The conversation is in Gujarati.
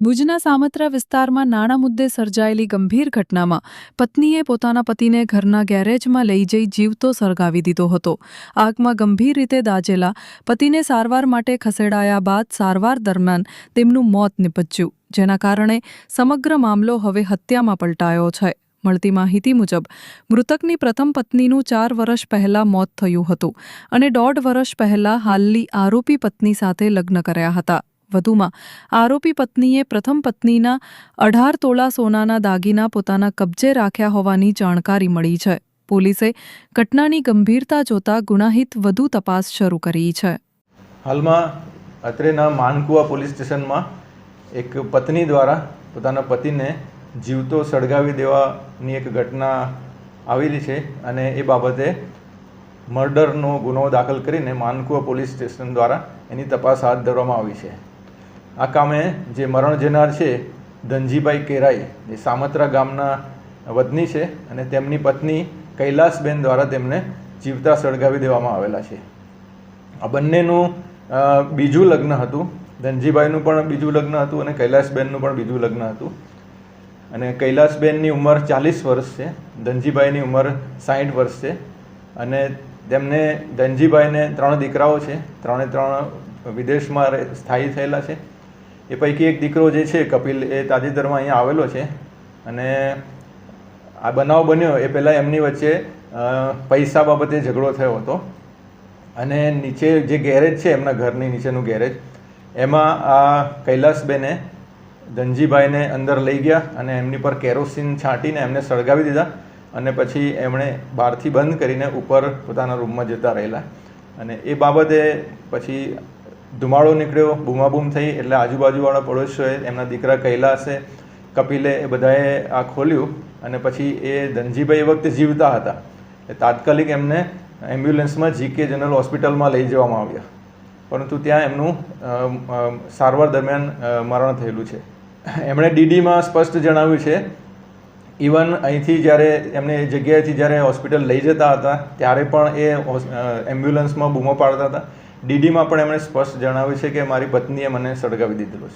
ભુજના સામત્રા વિસ્તારમાં નાણાં મુદ્દે સર્જાયેલી ગંભીર ઘટનામાં પત્નીએ પોતાના પતિને ઘરના ગેરેજમાં લઈ જઈ જીવતો સળગાવી દીધો હતો. આગમાં ગંભીર રીતે દાઝેલા પતિને સારવાર માટે ખસેડાયા બાદ સારવાર દરમિયાન તેમનું મોત નિપજ્યું, જેના કારણે સમગ્ર મામલો હવે હત્યામાં પલટાયો છે. મળતી માહિતી મુજબ મૃતકની પ્રથમ પત્નીનું 4 વર્ષ પહેલા મોત થયું હતું અને 1.5 વર્ષ પહેલા હાલની આરોપી પત્ની સાથે લગ્ન કર્યા હતા. વધુમાં આરોપી પત્નીએ પ્રથમ પત્નીના 18 તોલા સોનાના દાગીના પોતાના કબજે રાખ્યા હોવાની જાણકારી મળી છે. પોલીસે ઘટનાની ગંભીરતા જોતા ગુનાહિત વધુ તપાસ શરૂ કરી છે. હાલમાં અત્રેના માનકુવા પોલીસ સ્ટેશનમાં એક પત્ની દ્વારા પોતાના પતિને જીવતો સળગાવી દેવાની એક ઘટના આવેલી છે અને એ બાબતે મર્ડરનો ગુનો દાખલ કરીને માનકુવા પોલીસ સ્ટેશન દ્વારા એની તપાસ હાથ ધરવામાં આવી છે. આ કામે જે મરણ જનાર છે ધનજીભાઈ કેરાઈ, જે સામત્રા ગામના વતની છે અને તેમની પત્ની કૈલાસબેન દ્વારા તેમને જીવતા સળગાવી દેવામાં આવેલા છે. આ બંનેનું બીજું લગ્ન હતું. ધનજીભાઈનું પણ બીજું લગ્ન હતું અને કૈલાસબેનનું પણ બીજું લગ્ન હતું. અને કૈલાસબેનની ઉંમર 40 વર્ષ છે, ધનજીભાઈની ઉંમર 60 વર્ષ છે અને તેમને ધનજીભાઈને 3 દીકરાઓ છે. 3 વિદેશમાં સ્થાયી થયેલા છે. એ પૈકી એક દીકરો જે છે કપિલ, એ તાજેતરમાં અહીંયા આવેલો છે અને આ બનાવ બન્યો એ પહેલાં એમની વચ્ચે પૈસા બાબતે ઝઘડો થયો હતો અને નીચે જે ગેરેજ છે એમના ઘરની નીચેનું ગેરેજ, એમાં આ કૈલાસબેને ધનજીભાઈને અંદર લઈ ગયા અને એમની પર કેરોસીન છાંટીને એમને સળગાવી દીધા અને પછી એમણે બહારથી બંધ કરીને ઉપર પોતાના રૂમમાં જતા રહેલા. અને એ બાબતે પછી ધુમાડો નીકળ્યો, બૂમાબૂમ થઈ, એટલે આજુબાજુવાળા પડોશીઓએ એમના દીકરા કૈલાસે, કપિલે એ બધાએ આ ખોલ્યું અને પછી એ ધનજીભાઈ એ વખતે જીવતા હતા. તાત્કાલિક એમને એમ્બ્યુલન્સમાં GK જનરલ હોસ્પિટલમાં લઈ જવામાં આવ્યા, પરંતુ ત્યાં એમનું સારવાર દરમિયાન મરણ થયેલું છે. એમણે DDમાં સ્પષ્ટ જણાવ્યું છે, ઇવન અહીંથી જ્યારે એમને એ જગ્યાએથી જ્યારે હોસ્પિટલ લઈ જતા હતા ત્યારે પણ એ એમ્બ્યુલન્સમાં બૂમો પાડતા હતા. DDમાં પણ એમણે સ્પષ્ટ જણાવ્યું છે કે મારી પત્નીએ મને સળગાવી દીધેલો છે.